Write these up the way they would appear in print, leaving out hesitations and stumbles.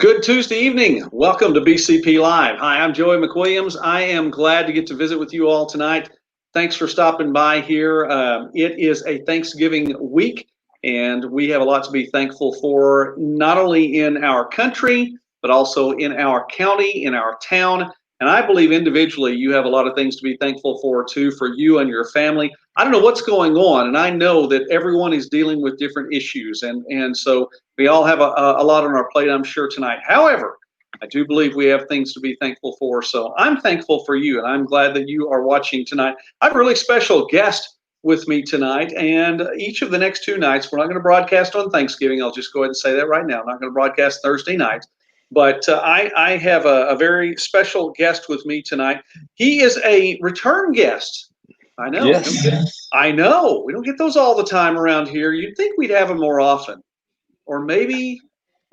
Good Tuesday evening. Welcome to BCP Live. Hi, I'm Joey McWilliams. I am glad to get to visit with you all tonight. Thanks for stopping by here. It is a Thanksgiving week, and we have a lot to be thankful for, not only in our country, but also in our county, in our town. And I believe individually you have a lot of things to be thankful for, too, for you and your family. I don't know what's going on, and I know that everyone is dealing with different issues. And so we all have a lot on our plate, I'm sure, tonight. However, I do believe we have things to be thankful for. So I'm thankful for you, and I'm glad that you are watching tonight. I have a really special guest with me tonight, and each of the next two nights, we're not going to broadcast on Thanksgiving. I'll just go ahead and say that right now. I'm not going to broadcast Thursday night. But I have a very special guest with me tonight. He is a return guest. I know. Yes. I know. We don't get those all the time around here. You'd think we'd have them more often. Or maybe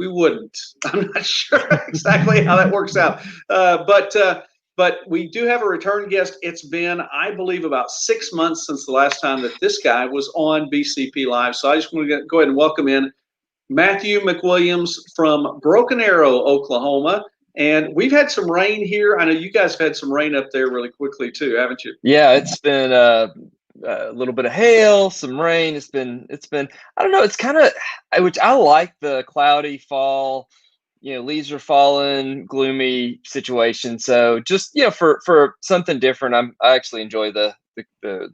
we wouldn't. I'm not sure exactly how that works out. But we do have a return guest. It's been, I believe, about 6 months since the last time that this guy was on BCP Live. So I just want to go ahead and welcome in Matthew McWilliams from Broken Arrow, Oklahoma. And we've had some rain here. I know you guys have had some rain up there really quickly too, haven't you? Yeah, it's been a little bit of hail, some rain. It's been. I don't know. It's kind of, which I like the cloudy fall. Leaves are falling, gloomy situation. So just for something different, I actually enjoy the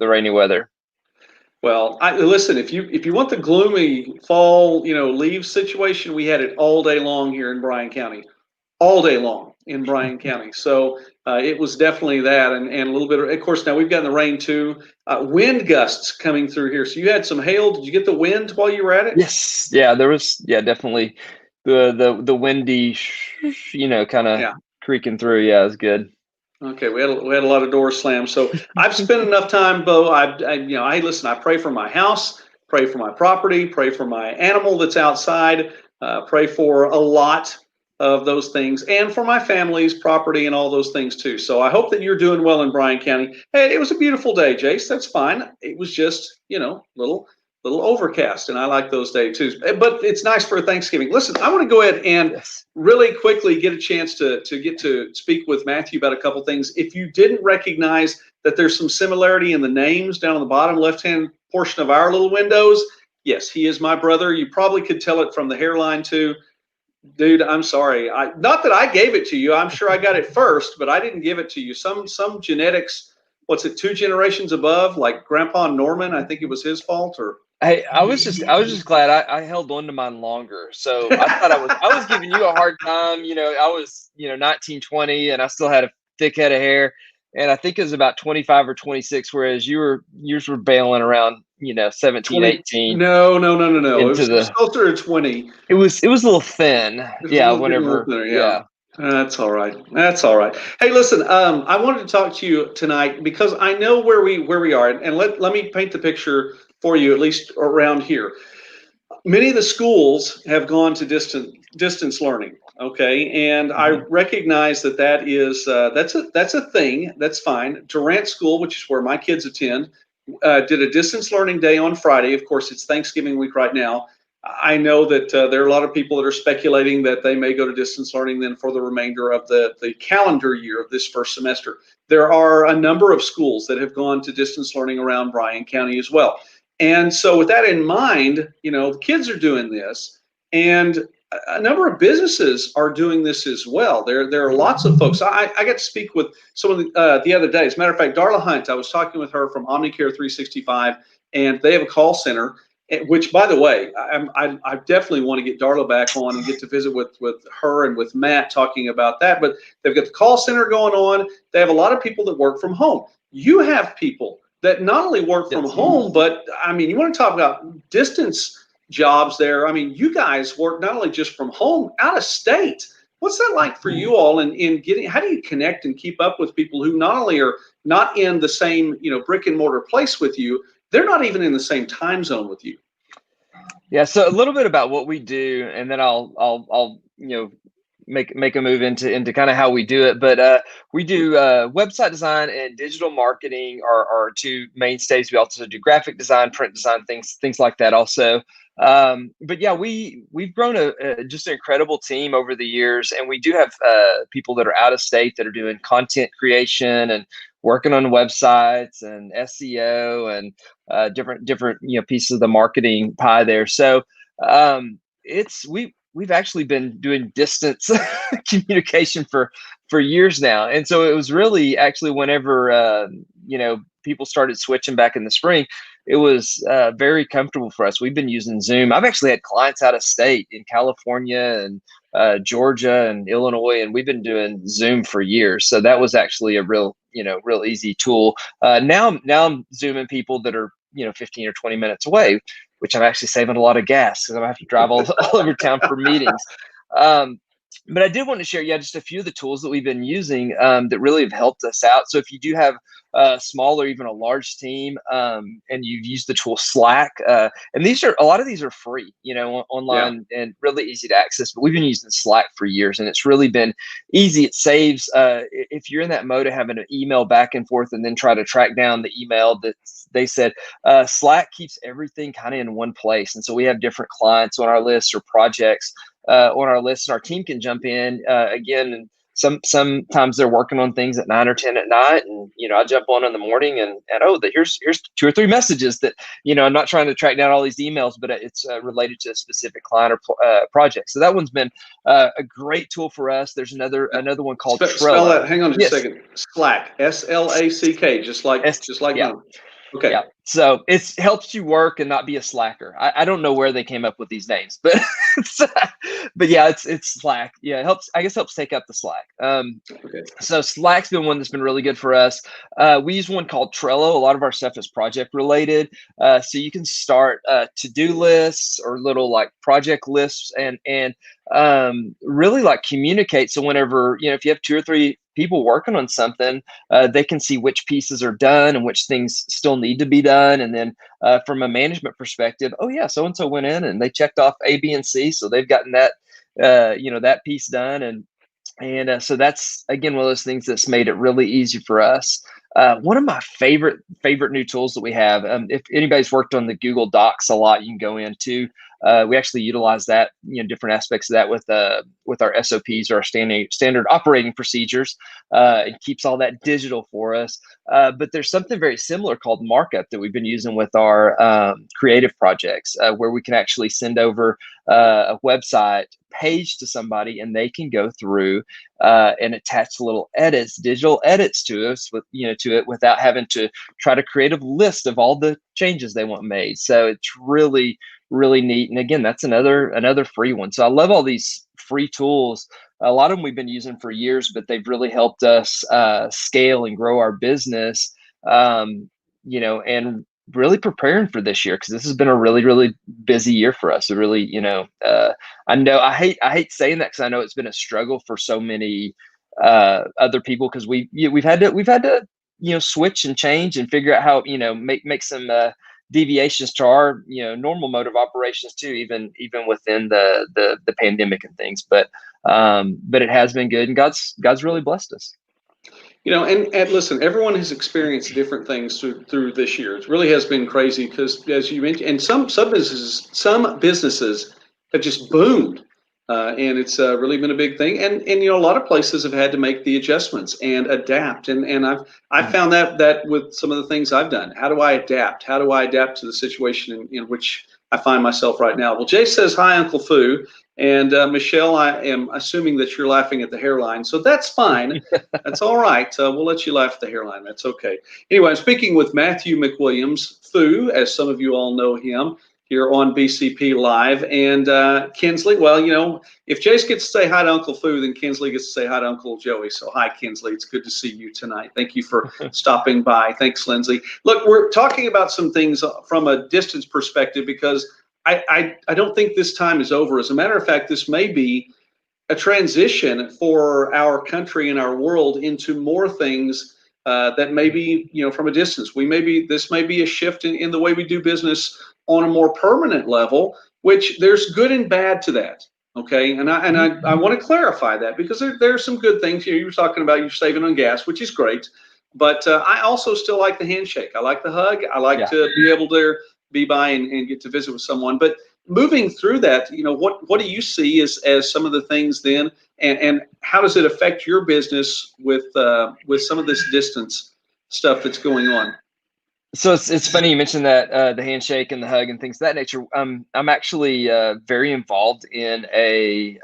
rainy weather. Well, listen. If you want the gloomy fall, leaves situation, we had it all day long here in Bryan County, all day long in Bryan County. So it was definitely that, and a little bit. Of course, now we've gotten the rain too. Wind gusts coming through here. So you had some hail. Did you get the wind while you were at it? Yes. Yeah, there was. Yeah, definitely the windy, kind of creaking through. Yeah, it was good. Okay, we had a lot of doors slammed. So I've spent enough time, Bo. I listen. I pray for my house, pray for my property, pray for my animal that's outside, pray for a lot of those things, and for my family's property and all those things too. So I hope that you're doing well in Bryan County. Hey, it was a beautiful day, Jace. That's fine. It was just little overcast, and I like those days too. But it's nice for Thanksgiving. Listen, I want to go ahead and really quickly get a chance to get to speak with Matthew about a couple things. If you didn't recognize that there's some similarity in the names down on the bottom left-hand portion of our little windows, yes, he is my brother. You probably could tell it from the hairline too. Dude, I'm sorry. Not that I gave it to you. I'm sure I got it first, but I didn't give it to you. Some genetics, what's it, 2 generations above, like Grandpa Norman, I think it was his fault, or Hey, I was just glad I held on to mine longer. So I thought I was giving you a hard time. I was 19, 20, and I still had a thick head of hair. And I think it was about 25 or 26, whereas yours were bailing around 17, 20, 18. No. It Into was closer to 20. It was a little thin. Yeah, whenever. Thinner, Yeah. That's all right. That's all right. Hey, listen, I wanted to talk to you tonight because I know where we are, and let me paint the picture for you, at least around here. Many of the schools have gone to distance learning. Okay, and I recognize that is that's a thing. That's fine. Durant School, which is where my kids attend, did a distance learning day on Friday. Of course, it's Thanksgiving week right now. I know that there are a lot of people that are speculating that they may go to distance learning then for the remainder of the calendar year of this first semester. There are a number of schools that have gone to distance learning around Bryan County as well. And so with that in mind, the kids are doing this, and a number of businesses are doing this as well. There are lots of folks. I got to speak with someone the other day. As a matter of fact, Darla Hunt, I was talking with her from Omnicare 365, and they have a call center, which, by the way, I definitely want to get Darla back on and get to visit with her and with Matt talking about that. But they've got the call center going on. They have a lot of people that work from home. You have people that not only work from home, but I mean, you want to talk about distance jobs there. I mean, you guys work not only just from home, out of state. What's that like for you all in getting, how do you connect and keep up with people who not only are not in the same, brick and mortar place with you, they're not even in the same time zone with you? Yeah. So a little bit about what we do, and then I'll make a move into kind of how we do it. But we do website design and digital marketing are our two mainstays. We also do graphic design, print design, things like that also. But yeah, we've grown just an incredible team over the years, and we do have people that are out of state that are doing content creation and working on websites and SEO and different pieces of the marketing pie there. So it's we've actually been doing distance communication for years now, and so it was really actually whenever people started switching back in the spring, it was very comfortable for us. We've been using Zoom. I've actually had clients out of state in California and Georgia and Illinois, and we've been doing Zoom for years. So that was actually a real easy tool. Now I'm Zooming people that are 15 or 20 minutes away, which I'm actually saving a lot of gas because I have to drive all over town for meetings. But I did want to share, just a few of the tools that we've been using that really have helped us out. So if you do have a small or even a large team and you've used the tool Slack, and a lot of these are free, online and really easy to access, but we've been using Slack for years and it's really been easy. It saves, if you're in that mode of having an email back and forth and then try to track down the email that they said, Slack keeps everything kind of in one place. And so we have different clients on our list or projects on our list, and our team can jump in again. And sometimes they're working on things at 9 or 10 at night, and I jump on in the morning and here's 2 or 3 messages that I'm not trying to track down all these emails, but it's related to a specific client or project. So that one's been a great tool for us. There's another one called Trello. Spell that. Hang on just a second. Slack, SLACK, just like mine. Okay. Yeah. So it helps you work and not be a slacker. I don't know where they came up with these names, but it's Slack. Yeah, it helps. I guess helps take up the slack. Okay. So Slack's been one that's been really good for us. We use one called Trello. A lot of our stuff is project related. So you can start to-do lists or little like project lists and really like communicate. So whenever, if you have 2 or 3 people working on something, they can see which pieces are done and which things still need to be done. And then from a management perspective, oh yeah, so-and-so went in and they checked off A, B, and C. So they've gotten that, that piece done. And so that's, again, one of those things that's made it really easy for us. One of my favorite new tools that we have, if anybody's worked on the Google Docs a lot, you can go into. We actually utilize that, different aspects of that with our SOPs or our standard operating procedures. It keeps all that digital for us. But there's something very similar called Markup that we've been using with our creative projects, where we can actually send over a website page to somebody and they can go through and attach little digital edits to us to it without having to try to create a list of all the changes they want made. So it's really, really neat. And again, that's another free one. So I love all these free tools. A lot of them we've been using for years, but they've really helped us scale and grow our business, and really preparing for this year, because this has been a really, really busy year for us. It really, I know I hate saying that because I know it's been a struggle for so many other people, because we've had to switch and change and figure out how make some deviations to our normal mode of operations too, even within the pandemic and things. But it has been good, and God's really blessed us. And listen, everyone has experienced different things through this year. It really has been crazy because, as you mentioned, and some businesses have just boomed, and it's really been a big thing. And a lot of places have had to make the adjustments and adapt. And I've found that with some of the things I've done. How do I adapt? How do I adapt to the situation in which I find myself right now? Well, Jay says, "Hi, Uncle Fu." And Michelle, I am assuming that you're laughing at the hairline, so that's fine. That's all right. We'll let you laugh at the hairline. That's okay. Anyway, I'm speaking with Matthew McWilliams, Fu, as some of you all know him, here on BCP Live. And Kinsley, well, if Jace gets to say hi to Uncle Fu, then Kinsley gets to say hi to Uncle Joey. So hi, Kinsley. It's good to see you tonight. Thank you for stopping by. Thanks, Lindsay. Look, we're talking about some things from a distance perspective because I don't think this time is over. As a matter of fact, this may be a transition for our country and our world into more things that may be, from a distance. This may be a shift in the way we do business on a more permanent level, which there's good and bad to that. Okay, and I want to clarify that because there are some good things. You were talking about you're saving on gas, which is great, but I also still like the handshake. I like the hug. I like to be able to be by and get to visit with someone. But moving through that, what do you see as some of the things then, and how does it affect your business with some of this distance stuff that's going on? So it's funny you mentioned that the handshake and the hug and things of that nature. I'm actually very involved in a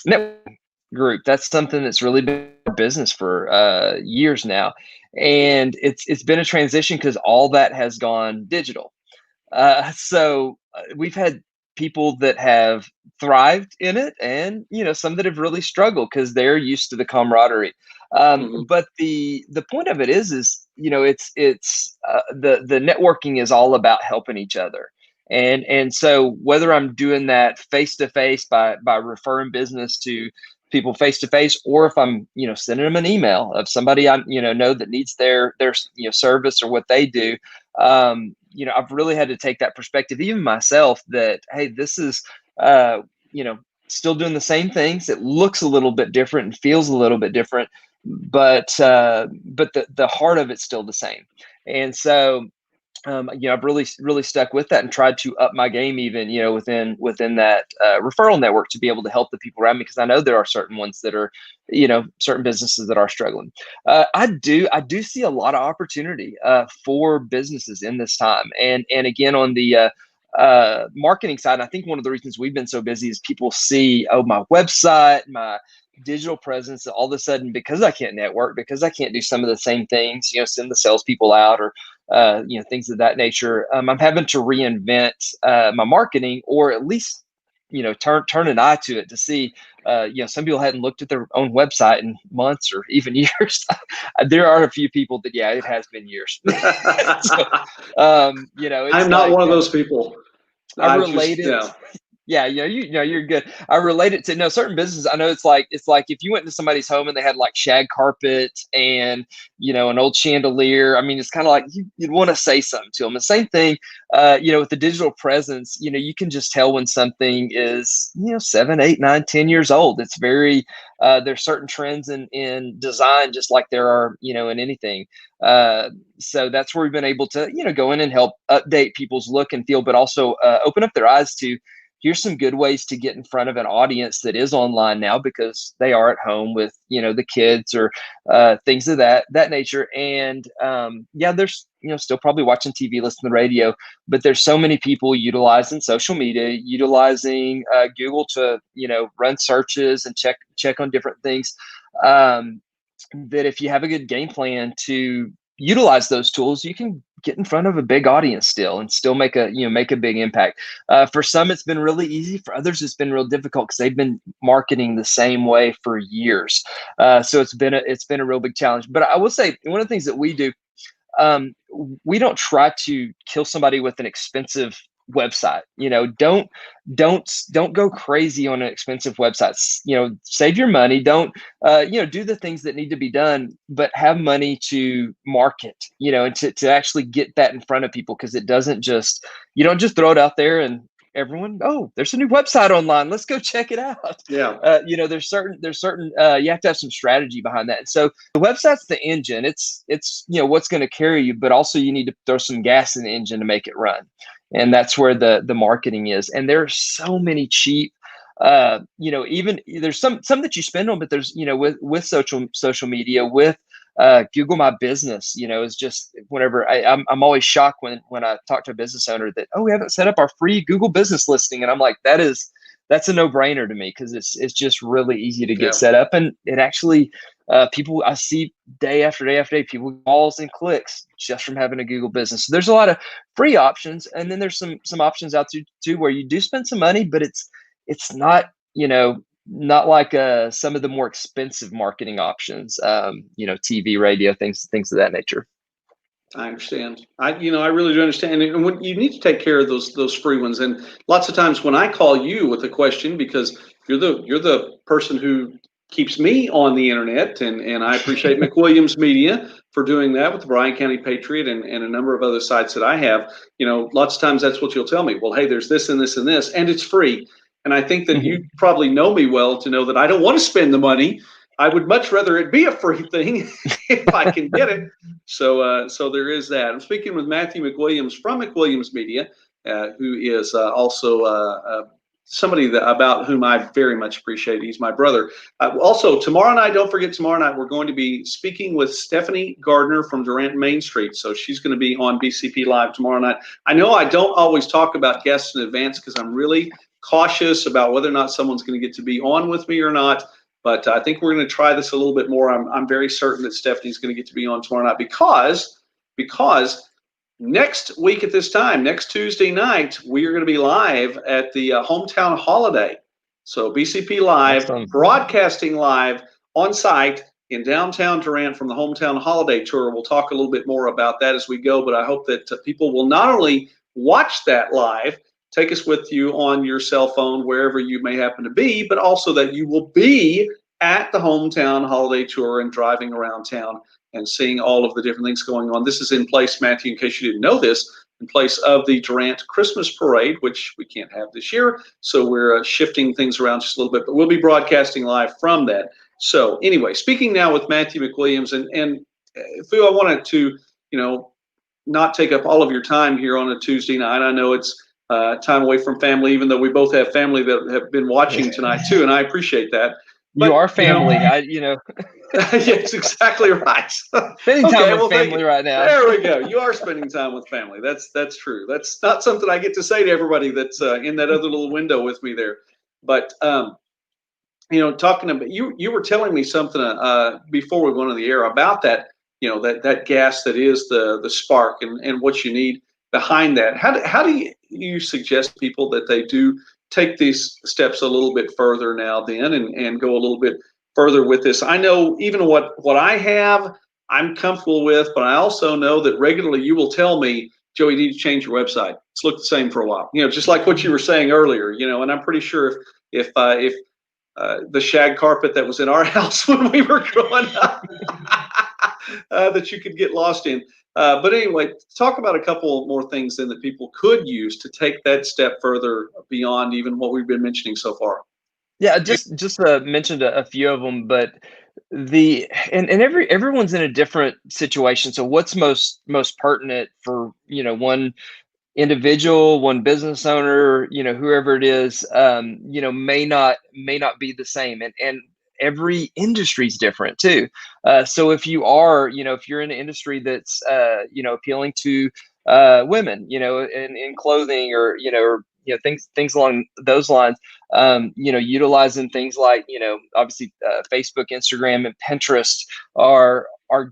network group. That's something that's really been a business for years now, and it's been a transition because all that has gone digital. So we've had people that have thrived in it, and some that have really struggled because they're used to the camaraderie. Hmm. But the point of it is the networking is all about helping each other. And so whether I'm doing that face to face by referring business to people face to face, or if I'm sending them an email of somebody I know that needs their service or what they do, I've really had to take that perspective, even myself, that, hey, this is, uh, you know, still doing the same things. It looks a little bit different and feels a little bit different, but the heart of it's still the same. And so, I've really stuck with that and tried to up my game, even within that referral network, to be able to help the people around me, because I know there are certain ones that are, certain businesses that are struggling. I do see a lot of opportunity for businesses in this time, and again on the marketing side. I think one of the reasons we've been so busy is people see, oh, my website, my digital presence, all of a sudden, because I can't network, because I can't do some of the same things, send the salespeople out, or things of that nature. I'm having to reinvent my marketing, or at least, turn an eye to it to see. Some people hadn't looked at their own website in months or even years. There are a few people that, yeah, it has been years. So, it's I'm not like, one of those people. I I relate just, it. yeah. Yeah, you're good. I relate it to, certain businesses. I know it's like if you went into somebody's home and they had like shag carpet and an old chandelier. I mean, it's kind of like you'd want to say something to them. The same thing, with the digital presence. You can just tell when something is 7, 8, 9, 10 years old. It's very there's certain trends in design, just like there are in anything. So that's where we've been able to go in and help update people's look and feel, but also open up their eyes to, here's some good ways to get in front of an audience that is online now, because they are at home with the kids, or things of that nature. And there's still probably watching TV, listening to the radio, but there's so many people utilizing social media, utilizing Google to run searches and check on different things, that if you have a good game plan to utilize those tools, you can get in front of a big audience still, and still make a big impact. For some, it's been really easy. For others, it's been real difficult because they've been marketing the same way for years. So it's been a real big challenge. But I will say, one of the things that we do, we don't try to kill somebody with an expensive website. Don't go crazy on an expensive website. Save your money. Don't do the things that need to be done, but have money to market, and to actually get that in front of people, because you don't just throw it out there and everyone, oh, there's a new website online, let's go check it out. Yeah. There's certain you have to have some strategy behind that. And so the website's the engine. It's what's going to carry you, but also you need to throw some gas in the engine to make it run. And that's where the marketing is. And there are so many cheap, even there's some that you spend on, but there's with social media, with Google My Business, is just, whenever I'm always shocked when I talk to a business owner that, oh, we haven't set up our free Google business listing. And I'm like, that's a no-brainer to me, because it's just really easy to get set up. And it actually, people I see day after day after day, people calls and clicks just from having a Google business. So there's a lot of free options, and then there's some options out there too where you do spend some money, but it's not not like some of the more expensive marketing options, TV, radio, things of that nature. I understand. I really do understand. And when you need to take care of those free ones, and lots of times when I call you with a question, because you're the person who keeps me on the internet, and I appreciate McWilliams Media for doing that with the Bryan County Patriot and a number of other sites that I have. Lots of times that's what you'll tell me. Well, hey, there's this and this and this, and it's free. And I think that you probably know me well to know that I don't want to spend the money. I would much rather it be a free thing if I can get it. So there is that. I'm speaking with Matthew McWilliams from McWilliams Media, who is also somebody about whom I very much appreciate. He's my brother. Also, tomorrow night, don't forget, tomorrow night, we're going to be speaking with Stephanie Gardner from Durant Main Street. So she's going to be on BCP Live tomorrow night. I know I don't always talk about guests in advance because I'm really cautious about whether or not someone's going to get to be on with me or not. But I think we're going to try this a little bit more. I'm very certain that Stephanie's going to get to be on tomorrow night because next week at this time, next Tuesday night, we are going to be live at the Hometown Holiday. So BCP Live, Awesome. broadcasting live on site in downtown Durant from the Hometown Holiday Tour. We'll talk a little bit more about that as we go, but I hope that people will not only watch that live, take us with you on your cell phone, wherever you may happen to be, but also that you will be at the Hometown Holiday Tour and driving around town and seeing all of the different things going on. This is in place, Matthew, in case you didn't know this, in place of the Durant Christmas Parade, which we can't have this year. So we're shifting things around just a little bit, but we'll be broadcasting live from that. So anyway, speaking now with Matthew McWilliams, and Fu, I wanted to, not take up all of your time here on a Tuesday night. I know it's time away from family, even though we both have family that have been watching tonight too, and I appreciate that. You are family. Yes, exactly right. Spending time with family right now. There we go. You are spending time with family. That's true. That's not something I get to say to everybody that's in that other little window with me there. But talking about you were telling me something before we went on the air about that. That gas that is the spark and what you need behind that. How do you suggest people that they do take these steps a little bit further now then and go a little bit further with this? I know even what I have, I'm comfortable with, but I also know that regularly you will tell me, Joey, you need to change your website. It's looked the same for a while. Just like what you were saying earlier, and I'm pretty sure if the shag carpet that was in our house when we were growing up that you could get lost in. But anyway, talk about a couple more things then that people could use to take that step further beyond even what we've been mentioning so far. Yeah, just mentioned a few of them, but everyone's in a different situation. So what's most pertinent for one individual, one business owner, whoever it is, may not be the same, and every industry is different too. So if you are, if you're in an industry that's appealing to women, in clothing or things along those lines, utilizing things like obviously Facebook, Instagram, and Pinterest are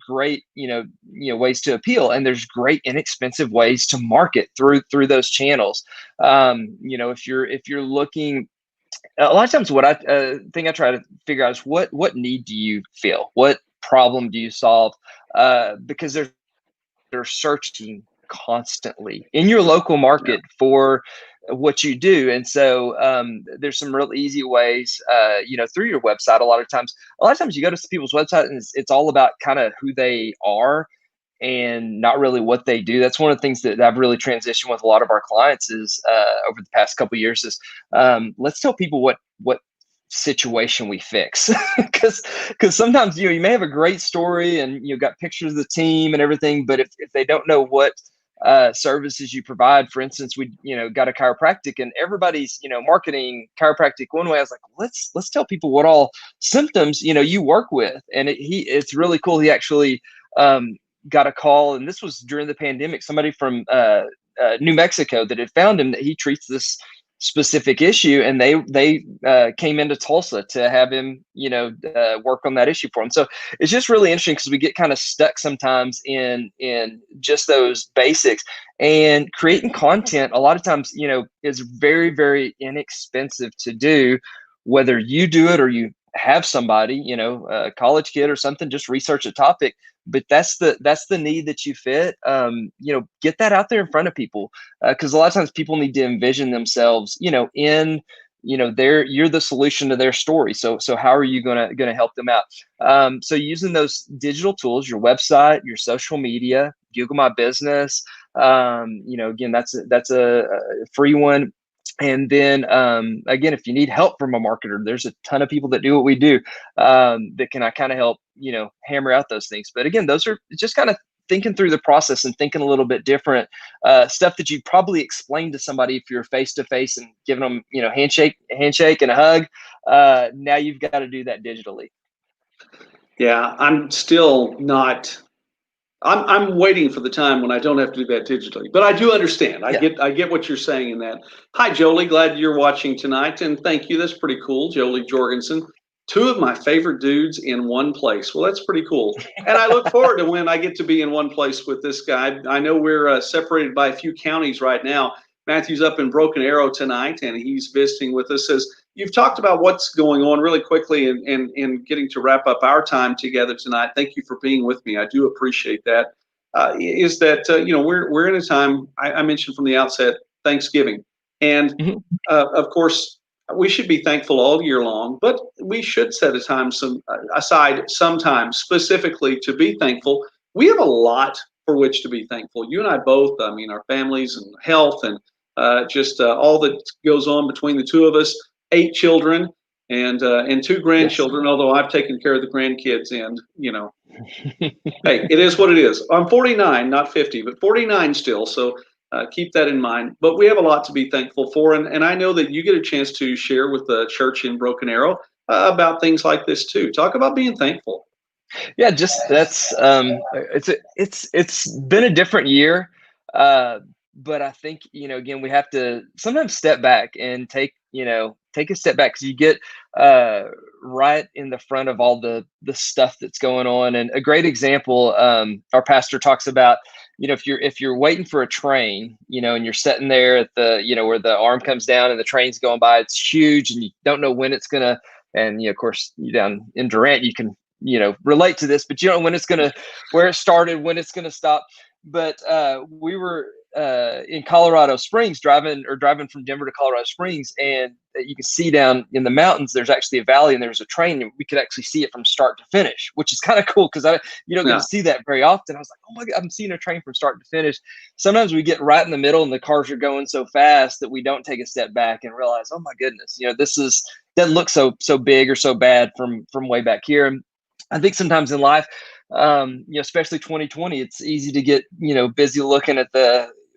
great ways to appeal, and there's great inexpensive ways to market through those channels. If you're looking, a lot of times what I think I try to figure out is what need do you feel, what problem do you solve, because they're searching constantly in your local market for what you do. And so there's some real easy ways, through your website. A lot of times you go to people's website and it's all about kind of who they are and not really what they do. That's one of the things that I've really transitioned with a lot of our clients is over the past couple of years is let's tell people what situation we fix. because sometimes you may have a great story and you've got pictures of the team and everything, but if they don't know what services you provide. For instance, we got a chiropractic and everybody's marketing chiropractic one way. I was like, let's tell people what all symptoms you work with, and it's really cool. He actually got a call, and this was during the pandemic. Somebody from New Mexico that had found him that he treats this specific issue, and they came into Tulsa to have him work on that issue for him. So it's just really interesting because we get kind of stuck sometimes in just those basics, and creating content a lot of times is very, very inexpensive to do, whether you do it or you have somebody a college kid or something just research a topic. But that's the need that you fit. Get that out there in front of people, because a lot of times people need to envision themselves, you're the solution to their story. So how are you gonna help them out? So using those digital tools, your website, your social media, Google My Business. Again, that's a free one. And then again, if you need help from a marketer, there's a ton of people that do what we do that can kind of help hammer out those things. But again, those are just kind of thinking through the process and thinking a little bit different, stuff that you probably explained to somebody if you're face to face and giving them, handshake and a hug. Now you've got to do that digitally. Yeah, I'm still not. I'm waiting for the time when I don't have to do that digitally, but I do understand. I get what you're saying in that. Hi, Jolie. Glad you're watching tonight, and thank you. That's pretty cool, Jolie Jorgensen. Two of my favorite dudes in one place. Well, that's pretty cool, and I look forward to when I get to be in one place with this guy. I know we're separated by a few counties right now. Matthew's up in Broken Arrow tonight, and he's visiting with us. As you've talked about what's going on really quickly and getting to wrap up our time together tonight. Thank you for being with me. I do appreciate that. We're in a time, I mentioned from the outset, Thanksgiving. And of course, we should be thankful all year long, but we should set aside sometimes specifically to be thankful. We have a lot for which to be thankful. You and I both, our families and health and all that goes on between the two of us, 8 children and 2 grandchildren, yes. Although I've taken care of the grandkids and, hey, it is what it is. I'm 49, not 50, but 49 still. So keep that in mind. But we have a lot to be thankful for. And I know that you get a chance to share with the church in Broken Arrow about things like this too. Talk about being thankful. Yeah, just that's it's been a different year. But I think, again, we have to sometimes step back and take a step back, because you get right in the front of all the stuff that's going on. And a great example, our pastor talks about, if you're waiting for a train, and you're sitting there at the, where the arm comes down and the train's going by, it's huge and you don't know when it's gonna, and of course, you down in Durant, you can, relate to this, but you don't know when it's gonna, where it started, when it's gonna stop. But we were in Colorado Springs, driving from Denver to Colorado Springs, and you can see down in the mountains, there's actually a valley and there's a train, and we could actually see it from start to finish, which is kind of cool, because you don't get to see that very often. I was like, oh my God, I'm seeing a train from start to finish. Sometimes we get right in the middle and the cars are going so fast that we don't take a step back and realize, oh my goodness, this doesn't look so big or so bad from way back here. And I think sometimes in life, especially 2020, it's easy to get, busy looking at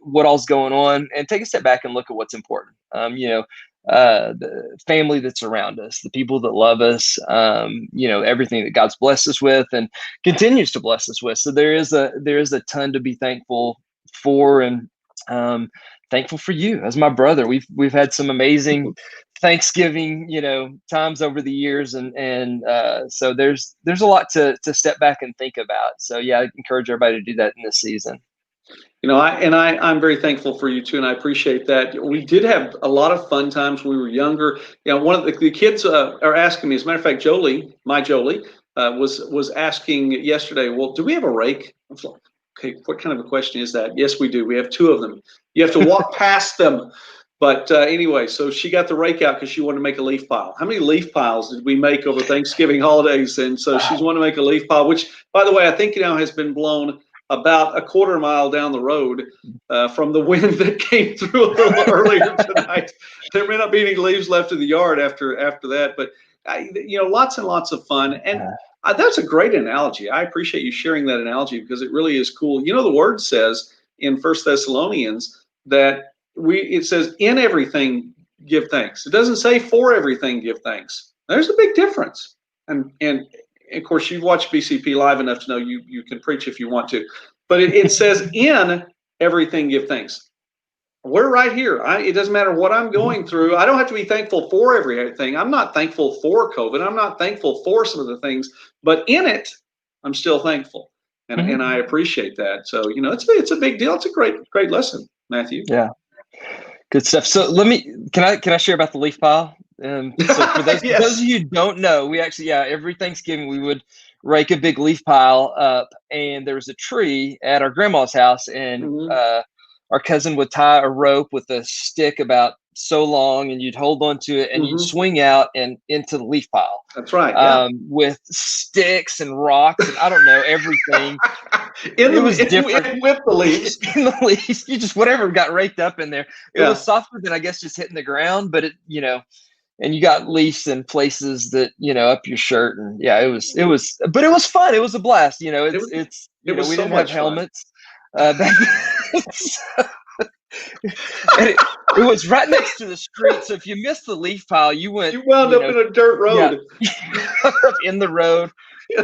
what all's going on, and take a step back and look at what's important. The family that's around us, the people that love us, everything that God's blessed us with and continues to bless us with. So there is a ton to be thankful for, and thankful for you as my brother. We've had some amazing Thanksgiving, times over the years, and so there's a lot to step back and think about. So yeah, I encourage everybody to do that in this season. I'm very thankful for you too, and I appreciate that. We did have a lot of fun times when we were younger. One of the kids are asking me. As a matter of fact, Jolie was asking yesterday. Well, do we have a rake? I was like, okay, what kind of a question is that? Yes, we do. We have 2 of them. You have to walk past them. But anyway, so she got the rake out because she wanted to make a leaf pile. How many leaf piles did we make over Thanksgiving holidays? And so she's wanting to make a leaf pile, which, by the way, I think has been blown about a quarter mile down the road from the wind that came through a little earlier tonight. There may not be any leaves left in the yard after that, but lots and lots of fun. And that's a great analogy. I appreciate you sharing that analogy, because it really is cool. The word says in 1 Thessalonians that it says in everything give thanks. It doesn't say for everything give thanks. There's a big difference. And of course, you've watched BCP live enough to know you can preach if you want to. But it says in everything give thanks. We're right here. It doesn't matter what I'm going through. I don't have to be thankful for everything. I'm not thankful for COVID. I'm not thankful for some of the things. But in it, I'm still thankful. And I appreciate that. So, it's a big deal. It's a great lesson, Matthew. Yeah. Good stuff. So can I share about the leaf pile? So for those, yes. those of you who don't know, we actually, every Thanksgiving we would rake a big leaf pile up, and there was a tree at our grandma's house, and our cousin would tie a rope with a stick about so long, and you'd hold on to it, and you'd swing out and into the leaf pile. That's right. Yeah. With sticks and rocks and I don't know, everything. It was different with the leaves. In the leaves, you just whatever got raked up in there. It was softer than I guess just hitting the ground, but it and you got leaves in places that, up your shirt, and yeah, but it was fun. It was a blast. It was We so didn't have much fun. helmets back then. And it was right next to the street. So if you missed the leaf pile, you wound up in a dirt road. Yeah, in the road,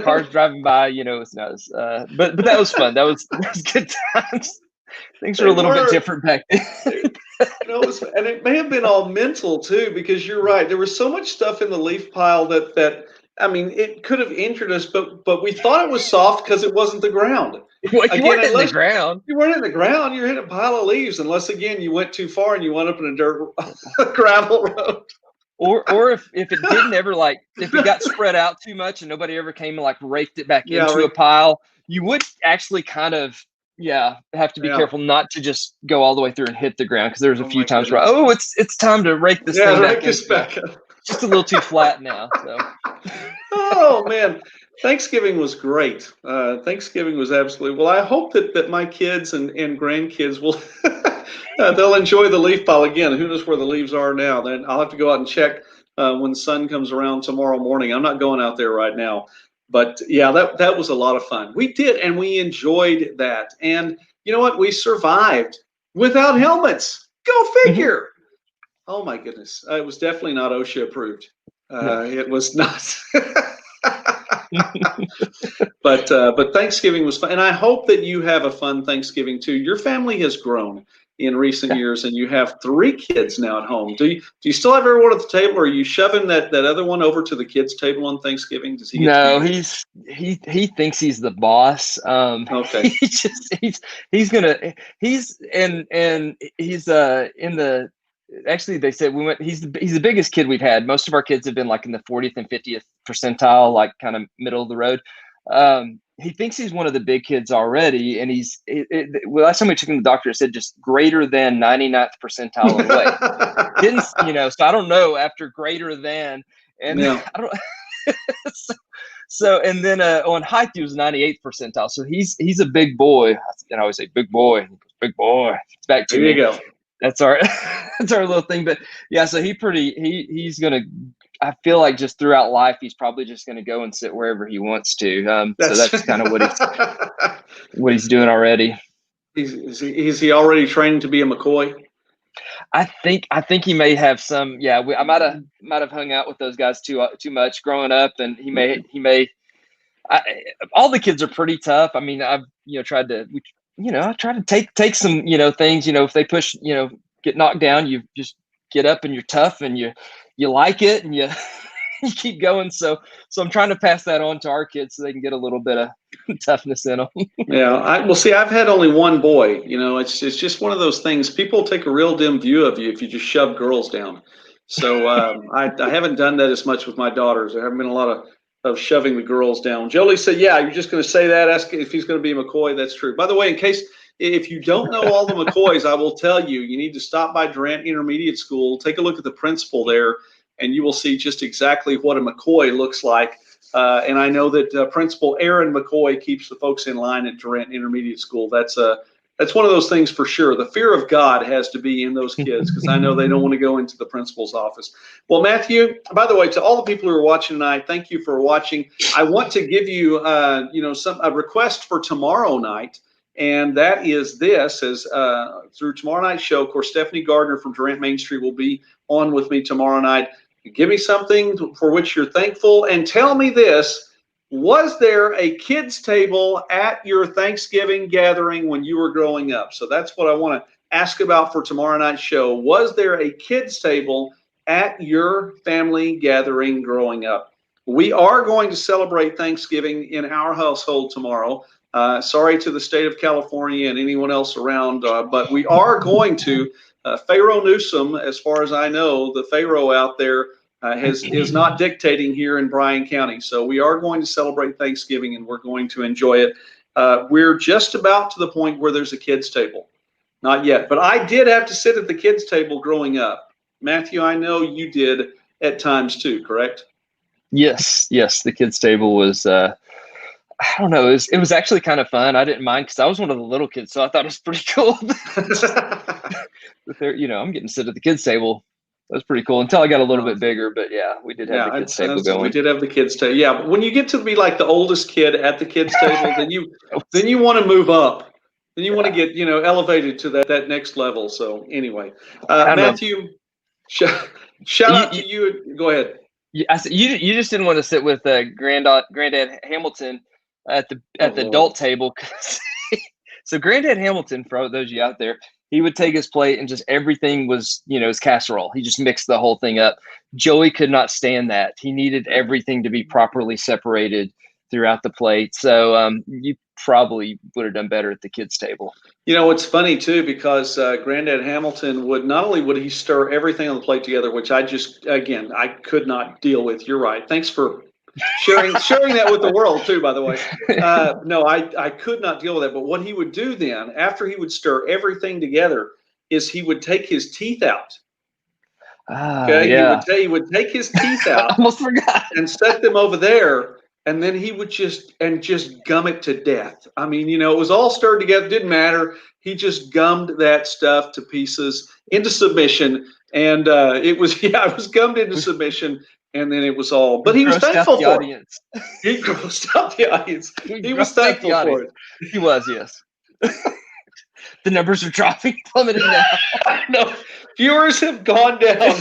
cars driving by. It's nuts. But that was fun. That was good times. Things were a little bit different back then. And it may have been all mental too, because you're right. There was so much stuff in the leaf pile that I mean, it could have injured us, but we thought it was soft because it wasn't the ground. Well, you weren't in the ground. You weren't in the ground. You're in a pile of leaves, unless again you went too far and you wound up in a dirt gravel road. Or if it didn't ever if it got spread out too much and nobody ever came and raked it back into a pile, you would actually kind of have to be careful not to just go all the way through and hit the ground, because there's a few times where it's time to rake this thing back up. Just a little too flat now. So. Oh man, Thanksgiving was great. Thanksgiving was absolutely well. I hope that my kids and grandkids will they'll enjoy the leaf pile again. Who knows where the leaves are now? Then I'll have to go out and check when the sun comes around tomorrow morning. I'm not going out there right now, but yeah, that was a lot of fun. We did, and we enjoyed that. And you know what? We survived without helmets. Go figure. Oh my goodness. It was definitely not OSHA approved. It was not. But Thanksgiving was fun. And I hope that you have a fun Thanksgiving too. Your family has grown in recent years, and you have 3 kids now at home. Do you still have everyone at the table, or are you shoving that other one over to the kids' table on Thanksgiving? Does he get No, he thinks he's the boss. Okay. He's in the. Actually, they said he's the biggest kid we've had. Most of our kids have been in the 40th and 50th percentile, kind of middle of the road. He thinks he's one of the big kids already, and last time we took him to the doctor, it said just greater than 99th percentile in weight. Didn't so I don't know after greater than, and I don't. So and then on height he was 98th percentile. So he's a big boy, and I always say big boy. It's back to there you go. That's our little thing. But yeah, so he's gonna, I feel like just throughout life he's probably just gonna go and sit wherever he wants to. So that's kind of what he's doing already. Is he already training to be a McCoy? I think he may have some. Yeah, I might have hung out with those guys too much growing up, and he may. All the kids are pretty tough. I mean, I've tried to. I try to take some, things, if they push, get knocked down, you just get up and you're tough and you like it and you keep going. So I'm trying to pass that on to our kids so they can get a little bit of toughness in them. Yeah. See, I've had only one boy, it's just one of those things. People take a real dim view of you if you just shove girls down. So I haven't done that as much with my daughters. There haven't been a lot of shoving the girls down. Jolie said, yeah, you're just going to say that. Ask if he's going to be a McCoy. That's true. By the way, if you don't know all the McCoys, I will tell you, you need to stop by Durant Intermediate School, take a look at the principal there, and you will see just exactly what a McCoy looks like. And I know that Principal Aaron McCoy keeps the folks in line at Durant Intermediate School. That's one of those things for sure. The fear of God has to be in those kids, because I know they don't want to go into the principal's office. Well, Matthew, by the way, to all the people who are watching tonight, thank you for watching. I want to give you, a request for tomorrow night, and that is this: through tomorrow night's show, of course, Stephanie Gardner from Durant Main Street will be on with me tomorrow night. Give me something for which you're thankful, and tell me this. Was there a kids' table at your Thanksgiving gathering when you were growing up? So that's what I want to ask about for tomorrow night's show. Was there a kids' table at your family gathering growing up? We are going to celebrate Thanksgiving in our household tomorrow. Sorry to the state of California and anyone else around, but we are going to. Pharaoh Newsom, as far as I know, the Pharaoh out there, is not dictating here in Bryan County. So we are going to celebrate Thanksgiving, and we're going to enjoy it. We're just about to the point where there's a kids' table. Not yet, but I did have to sit at the kids' table growing up. Matthew, I know you did at times too, correct? Yes. The kids' table was, I don't know, it was actually kind of fun. I didn't mind because I was one of the little kids, so I thought it was pretty cool. But I'm getting to sit at the kids' table. was pretty cool until I got a little bit bigger. But yeah, we did have the kids table we going. did have the kids table. Yeah, but when you get to be like the oldest kid at the kids table, then you want to move up. Then you want to get elevated to that next level. So anyway, Matthew, shout out to you. Go ahead. I said you just didn't want to sit with Granddad Hamilton at the adult table. So Granddad Hamilton, for those of you out there, he would take his plate and just everything was, his casserole. He just mixed the whole thing up. Joey could not stand that. He needed everything to be properly separated throughout the plate. So you probably would have done better at the kids' table. It's funny too, because Granddad Hamilton would he stir everything on the plate together, which I could not deal with. You're right. Thanks for sharing that with the world too, by the way. No, I could not deal with that. But what he would do then, after he would stir everything together, is he would take his teeth out. Okay, yeah. he would take his teeth out. I almost forgot. And set them over there. And then he would just gum it to death. I mean, it was all stirred together. Didn't matter. He just gummed that stuff to pieces into submission. And it was gummed into submission. And then it was all, but he was thankful for it. He grossed out the audience. He was thankful for it. He was, yes. The numbers are dropping, plummeting now. No, viewers have gone down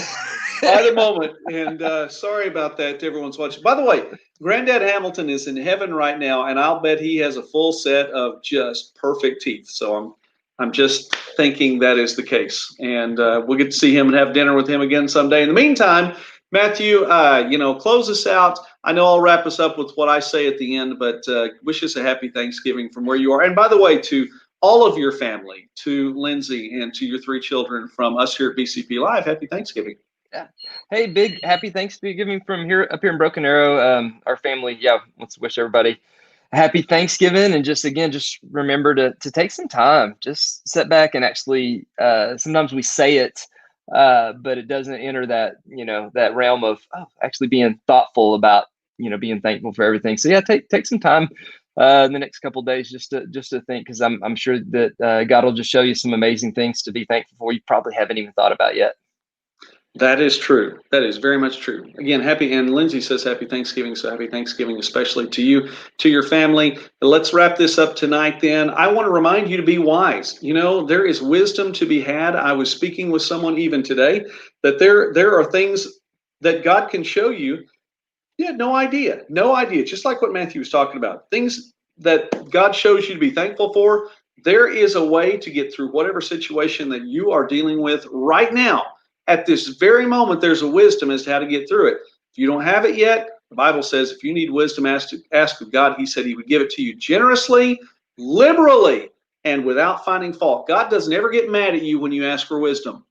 by the moment. And sorry about that to everyone's watching. By the way, Granddad Hamilton is in heaven right now, and I'll bet he has a full set of just perfect teeth. So I'm just thinking that is the case. And we'll get to see him and have dinner with him again someday. In the meantime, Matthew, close us out. I know I'll wrap us up with what I say at the end, but wish us a happy Thanksgiving from where you are. And by the way, to all of your family, to Lindsay and to your 3 children from us here at BCP Live, happy Thanksgiving. Yeah. Hey, big happy Thanksgiving from up here in Broken Arrow. Our family, let's wish everybody a happy Thanksgiving. And just remember to take some time, just sit back and actually, sometimes we say it, but it doesn't enter that, that realm of actually being thoughtful about, being thankful for everything. So take some time in the next couple of days just to think, because I'm sure that God will just show you some amazing things to be thankful for you probably haven't even thought about yet. That is true. That is very much true. Again, and Lindsay says happy Thanksgiving. So happy Thanksgiving, especially to you, to your family. Let's wrap this up tonight then. I want to remind you to be wise. There is wisdom to be had. I was speaking with someone even today that there are things that God can show you. You had no idea. Just like what Matthew was talking about. Things that God shows you to be thankful for. There is a way to get through whatever situation that you are dealing with right now. At this very moment, there's a wisdom as to how to get through it. If you don't have it yet, the Bible says if you need wisdom, ask of God. He said he would give it to you generously, liberally, and without finding fault. God doesn't ever get mad at you when you ask for wisdom.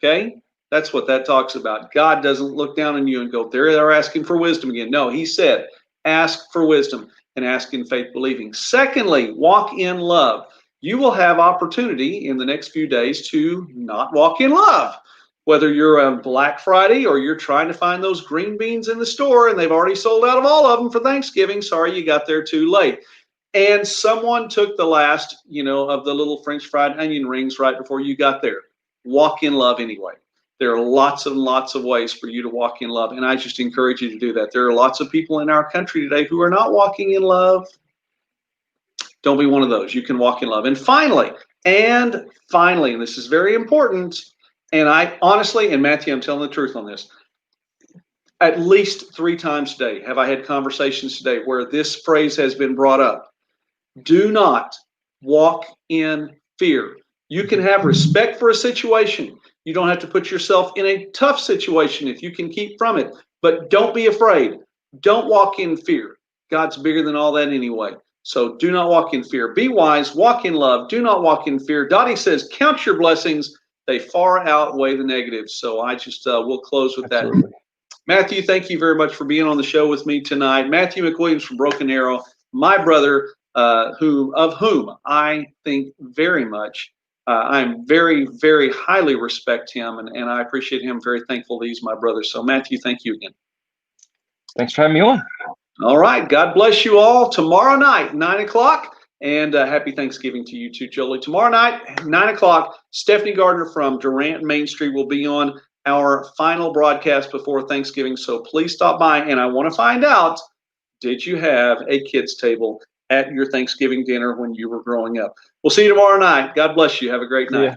Okay? That's what that talks about. God doesn't look down on you and go, there they're asking for wisdom again. No, he said, ask for wisdom and ask in faith believing. Secondly, walk in love. You will have opportunity in the next few days to not walk in love. Whether you're on Black Friday or you're trying to find those green beans in the store and they've already sold out of all of them for Thanksgiving. Sorry, you got there too late. And someone took the last, of the little French fried onion rings right before you got there. Walk in love anyway. There are lots and lots of ways for you to walk in love. And I just encourage you to do that. There are lots of people in our country today who are not walking in love. Don't be one of those. You can walk in love. And finally, and this is very important, and I honestly, and Matthew, I'm telling the truth on this, at least 3 times today have I had conversations today where this phrase has been brought up. Do not walk in fear. You can have respect for a situation. You don't have to put yourself in a tough situation if you can keep from it. But don't be afraid. Don't walk in fear. God's bigger than all that anyway. So do not walk in fear. Be wise. Walk in love. Do not walk in fear. Dottie says, count your blessings. They far outweigh the negatives. So I just will close with Absolutely. that. Matthew, thank you very much for being on the show with me tonight. Matthew McWilliams from Broken Arrow, my brother, of whom I think very much. I'm very, very highly respect him, and I appreciate him. Very thankful that he's my brother. So Matthew, thank you again. Thanks for having me on. All right. God bless you all. Tomorrow night, 9 o'clock. And happy Thanksgiving to you too, Jolie. Tomorrow night, 9 o'clock, Stephanie Gardner from Durant Main Street will be on our final broadcast before Thanksgiving. So please stop by. And I want to find out, did you have a kids' table at your Thanksgiving dinner when you were growing up? We'll see you tomorrow night. God bless you. Have a great night.